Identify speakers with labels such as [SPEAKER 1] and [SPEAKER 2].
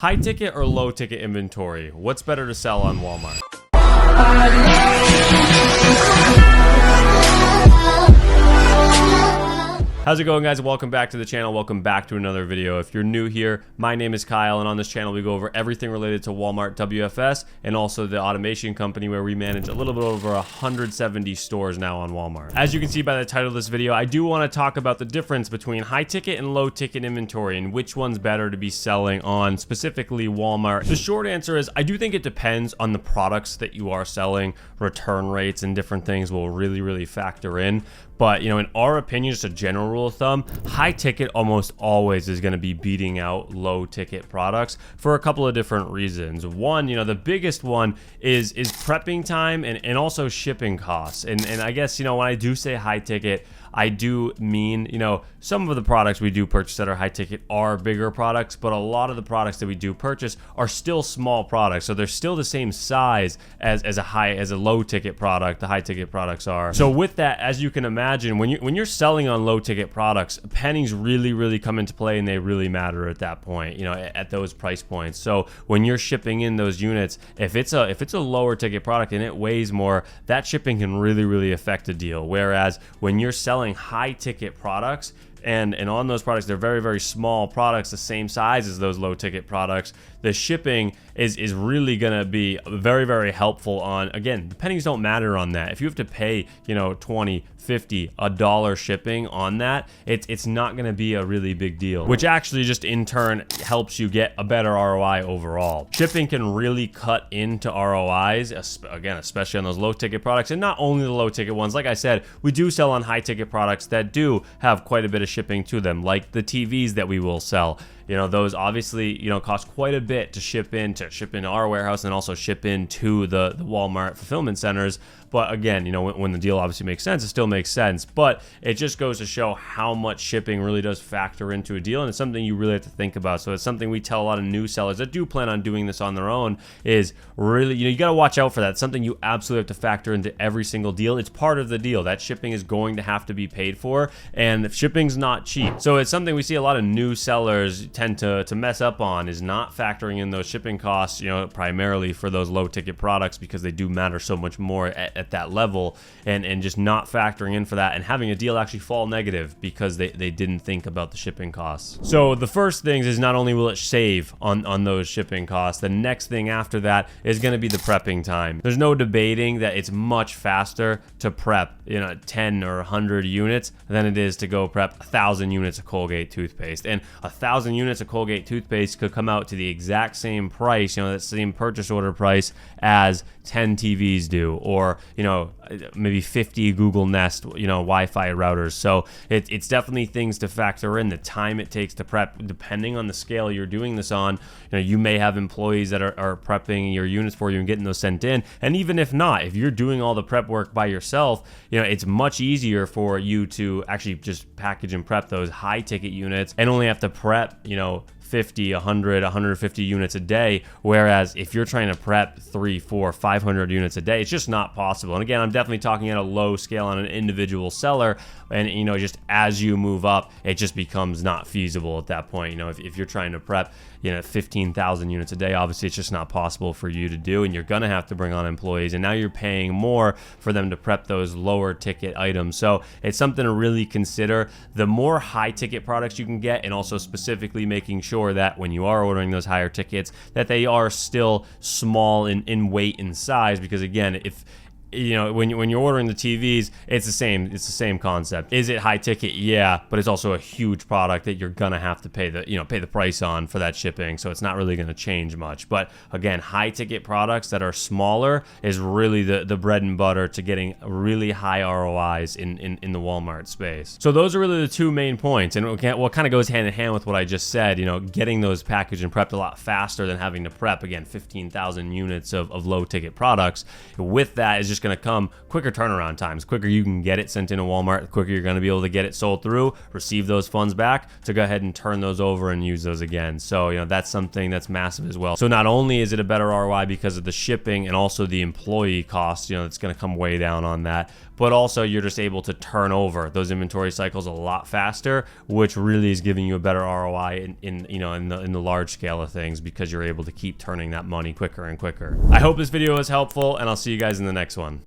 [SPEAKER 1] High ticket or low ticket inventory? What's better to sell on Walmart? How's it going, guys? Welcome back to the channel. Welcome back to another video. If you're new here, my name is Kyle, and on this channel we go over everything related to Walmart WFS and also the automation company where we manage a little bit over 170 stores now on Walmart. As you can see by the title of this video, I do want to talk about the difference between high ticket and low ticket inventory and which one's better to be selling on specifically Walmart. The short answer is I do think it depends on the products that you are selling. Return rates and different things will really factor in. But, you know, in our opinion, just a general rule of thumb, high ticket almost always is going to be beating out low ticket products for a couple of different reasons. One, you know, the biggest one is prepping time and also shipping costs. And I guess, you know, when I do say high ticket, I do mean, you know, some of the products we do purchase that are high ticket are bigger products, but a lot of the products that we do purchase are still small products. So they're still the same size as a low ticket product, the high ticket products are. So with that, as you can imagine, when you're selling on low ticket products, pennies really come into play, and they really matter at that point, you know, at those price points. So when you're shipping in those units, if it's a lower ticket product and it weighs more, that shipping can really affect a deal. Whereas when you're selling high ticket products, and on those products, they're very small products, the same size as those low ticket products, the shipping is really gonna be very helpful on, again, the pennies don't matter on that. If you have to pay, you know, 20, 50, $1 shipping on that, it's not gonna be a really big deal, which actually just in turn helps you get a better ROI overall. Shipping can really cut into ROIs, again, especially on those low ticket products, and not only the low ticket ones. Like I said, we do sell on high ticket products that do have quite a bit of shipping to them, like the TVs that we will sell. You know, those obviously, you know, cost quite a bit to ship into our warehouse and also ship into the Walmart fulfillment centers. But again, you know, when the deal obviously makes sense, it still makes sense. But it just goes to show how much shipping really does factor into a deal, and it's something you really have to think about. So it's something we tell a lot of new sellers that do plan on doing this on their own, is really, you know, you got to watch out for that. It's something you absolutely have to factor into every single deal. It's part of the deal. That shipping is going to have to be paid for, and shipping's not cheap. So it's something we see a lot of new sellers tend to mess up on, is not factoring in those shipping costs, you know, primarily for those low ticket products, because they do matter so much more at that level, and just not factoring in for that and having a deal actually fall negative because they didn't think about the shipping costs. So the first things is not only will it save on those shipping costs, the next thing after that is going to be the prepping time. There's no debating that it's much faster to prep, you know, 10 or 100 units than it is to go prep 1,000 units of Colgate toothpaste. And 1,000 units of Colgate toothpaste could come out to the exact same price, you know, that same purchase order price as 10 TVs do, or, you know, maybe 50 Google Nest, you know, Wi-Fi routers. So it's definitely things to factor in. The time it takes to prep, depending on the scale you're doing this on. You know, you may have employees that are prepping your units for you and getting those sent in. And even if not, if you're doing all the prep work by yourself, you know, it's much easier for you to actually just package and prep those high ticket units and only have to prep, you know, 50, 100, 150 units a day. Whereas if you're trying to prep 3, 4, 500 units a day, it's just not possible. And again, I'm definitely talking at a low scale on an individual seller. And, you know, just as you move up, it just becomes not feasible at that point. You know, if you're trying to prep, you know, 15,000 units a day, obviously it's just not possible for you to do, and you're going to have to bring on employees, and now you're paying more for them to prep those lower ticket items. So it's something to really consider. The more high ticket products you can get, and also specifically making sure that when you are ordering those higher tickets, that they are still small in weight and size, because again, if you know, when you're ordering the TVs, it's the same concept. Is it high ticket? Yeah, but it's also a huge product that you're gonna have to pay the price on for that shipping, so it's not really gonna change much. But again, high ticket products that are smaller is really the bread and butter to getting really high ROIs in the Walmart space. So those are really the two main points, and what kind of goes hand in hand with what I just said, you know, getting those packaged and prepped a lot faster than having to prep, again, 15,000 units of low ticket products. With that is just just going to come quicker turnaround times. Quicker you can get it sent into Walmart, the quicker you're going to be able to get it sold through, receive those funds back to go ahead and turn those over and use those again. So, that's something that's massive as well. So not only is it a better ROI because of the shipping and also the employee costs, it's going to come way down on that, but also you're just able to turn over those inventory cycles a lot faster, which really is giving you a better ROI in the large scale of things, because you're able to keep turning that money quicker and quicker. I hope this video was helpful, and I'll see you guys in the next one.